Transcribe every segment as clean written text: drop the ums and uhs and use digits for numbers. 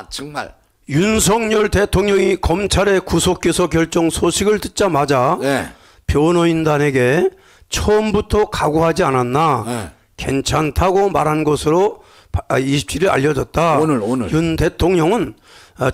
정말 윤석열 대통령이 검찰의 구속기소 결정 소식을 듣자마자 네. 변호인단에게 처음부터 각오하지 않았나 네. 괜찮다고 말한 것으로 27일 알려졌다. 오늘 윤 대통령은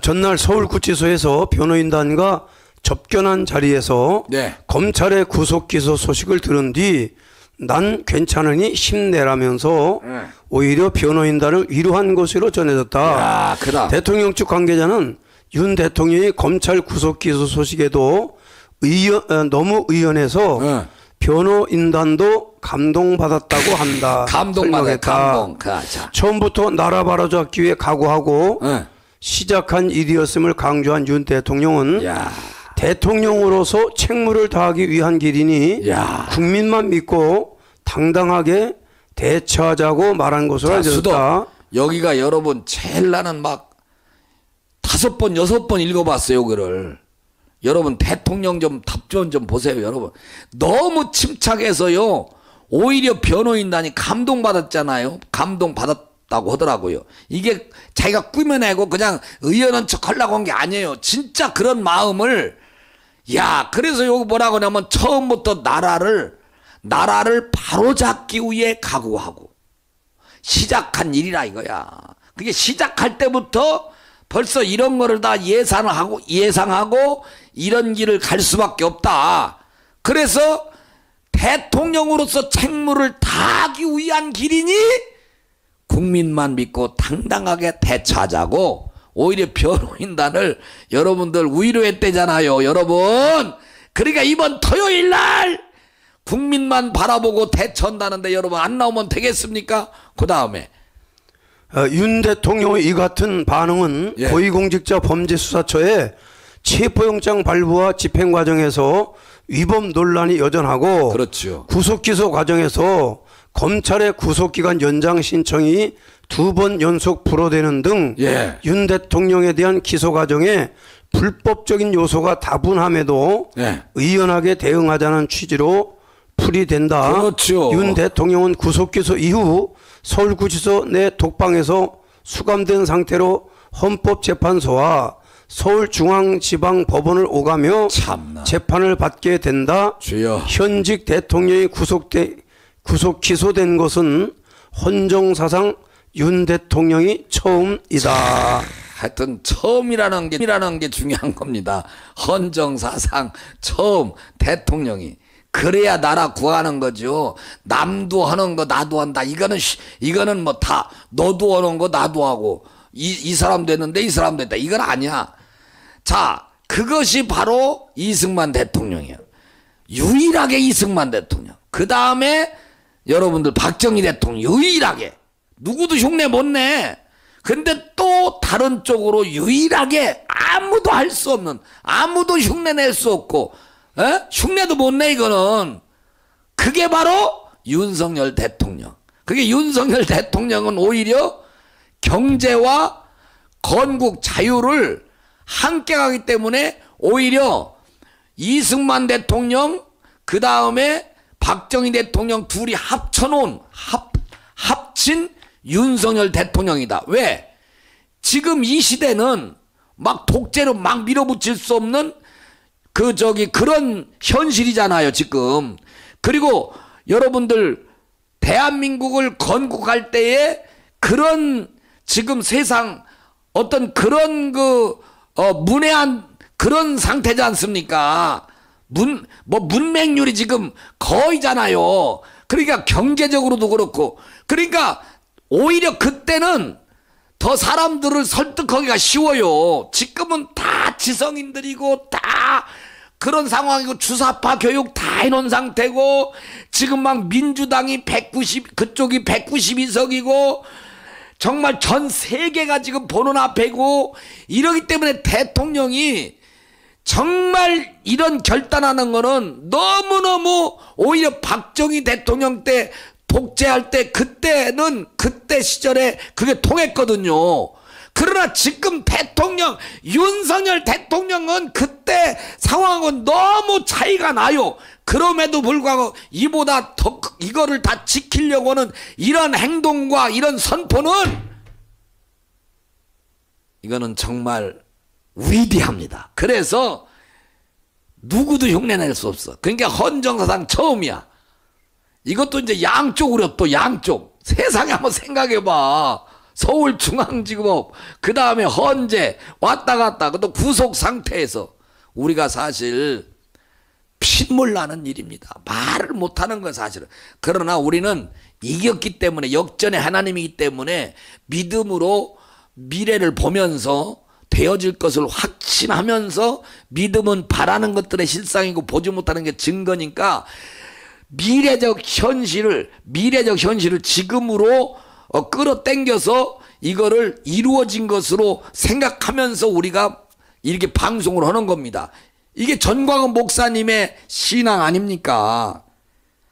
전날 서울구치소에서 변호인단과 접견한 자리에서 네. 검찰의 구속기소 소식을 들은 뒤 난 괜찮으니 힘내라면서 오히려 변호인단을 위로한 것으로 전해졌다. 야, 크다. 대통령 측 관계자는 윤 대통령이 검찰 구속기소 소식에도 너무 의연해서 변호인단도 감동받았다고 한다. 감동받아. 감동. 처음부터 나라 바로잡기 위해 각오하고 시작한 일이었음을 강조한 윤 대통령은 대통령으로서 책무를 다하기 위한 길이니 국민만 믿고 당당하게 대처하자고 말한 것으로 알려졌다. 여기가 여러분 제일 나는 막 5번 6번 읽어봤어요. 그를 여러분 대통령 좀 답변 좀 보세요. 여러분 너무 침착해서요 오히려 변호인단이 감동받았잖아요. 감동받았다고 하더라고요. 이게 자기가 꾸며내고 그냥 의연한 척 하려고 한 게 아니에요. 진짜 그런 마음을 그래서 여기 뭐라고 하냐면 처음부터 나라를 바로잡기 위해 각오하고 시작한 일이라 이거야. 그게 시작할 때부터 벌써 이런 거를 다 예상하고 이런 길을 갈 수밖에 없다. 그래서 대통령으로서 책무를 다하기 위한 길이니 국민만 믿고 당당하게 대처하자고 오히려 변호인단을 여러분들 위로했대잖아요. 여러분 그러니까 이번 토요일날 국민만 바라보고 대처한다는데 여러분 안 나오면 되겠습니까? 그 다음에 윤 대통령의 이 같은 반응은 고위공직자범죄수사처의 체포영장 발부와 집행 과정에서 위법 논란이 여전하고 그렇죠. 구속기소 과정에서 검찰의 구속기간 연장 신청이 2번 연속 불어대는 등 윤 대통령에 대한 기소 과정에 불법적인 요소가 다분함에도 의연하게 대응하자는 취지로 풀이된다. 그렇죠. 윤 대통령은 구속기소 이후 서울구치소 내 독방에서 수감된 상태로 헌법재판소와 서울중앙지방법원을 오가며 재판을 받게 된다. 주여. 현직 대통령이 구속 기소된 것은 헌정사상 윤 대통령이 처음이다. 하여튼 처음이라는 게 중요한 겁니다. 헌정사상 처음 대통령이. 그래야 나라 구하는 거죠. 남도 하는 거 나도 한다. 이거는 뭐 다 너도 하는 거 나도 하고 이 사람 됐는데 이 사람 됐다. 이건 아니야. 자, 그것이 바로 이승만 대통령이야. 유일하게 이승만 대통령. 그 다음에 여러분들 박정희 대통령 유일하게 누구도 흉내 못 내. 근데 또 다른 쪽으로 유일하게 아무도 할 수 없는 아무도 흉내 낼 수 없고 흉내도 못 내 이거는 그게 바로 윤석열 대통령. 그게 윤석열 대통령은 오히려 경제와 건국 자유를 함께 가기 때문에 오히려 이승만 대통령 그 다음에 박정희 대통령 둘이 합친 윤석열 대통령이다. 왜? 지금 이 시대는 막 독재로 막 밀어붙일 수 없는 그런 현실이잖아요, 지금. 그리고 여러분들, 대한민국을 건국할 때에 그런 지금 세상 어떤 그런 문외한 그런 상태지 않습니까? 문맹률이 지금 거의잖아요. 그러니까 경제적으로도 그렇고. 그러니까 오히려 그때는 더 사람들을 설득하기가 쉬워요. 지금은 다 지성인들이고 다 그런 상황이고 주사파 교육 다 해놓은 상태고 지금 막 민주당이 그쪽이 192석이고 정말 전 세계가 지금 보는 앞에고 이러기 때문에 대통령이 정말 이런 결단하는 거는 너무너무 오히려 박정희 대통령 때 독재할 때 그때 시절에 그게 통했거든요. 그러나 지금 윤석열 대통령은 그때 상황은 너무 차이가 나요. 그럼에도 불구하고 이보다 더 이거를 다 지키려고는 이런 행동과 이런 선포는 이거는 정말 위대합니다. 그래서 누구도 흉내낼 수 없어. 그러니까 헌정사상 처음이야. 이것도 이제 양쪽으로 또 양쪽. 세상에 한번 생각해봐. 서울중앙지법, 그 다음에 헌재, 왔다 갔다, 또 구속 상태에서 우리가 사실 핏물 나는 일입니다. 말을 못하는 건 사실은. 그러나 우리는 이겼기 때문에, 역전의 하나님이기 때문에 믿음으로 미래를 보면서 되어질 것을 확신하면서, 믿음은 바라는 것들의 실상이고 보지 못하는 게 증거니까 미래적 현실을 지금으로 끌어당겨서 이거를 이루어진 것으로 생각하면서 우리가 이렇게 방송을 하는 겁니다. 이게 전광훈 목사님의 신앙 아닙니까?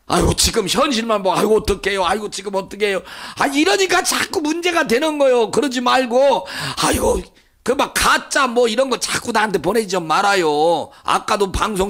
아이고 지금 현실만 보고 아이고 어떡해요, 아이고 지금 어떡해요, 아 이러니까 자꾸 문제가 되는 거예요. 그러지 말고 아이고 그 막 가짜 뭐 이런 거 자꾸 나한테 보내지 좀 말아요. 아까도 방송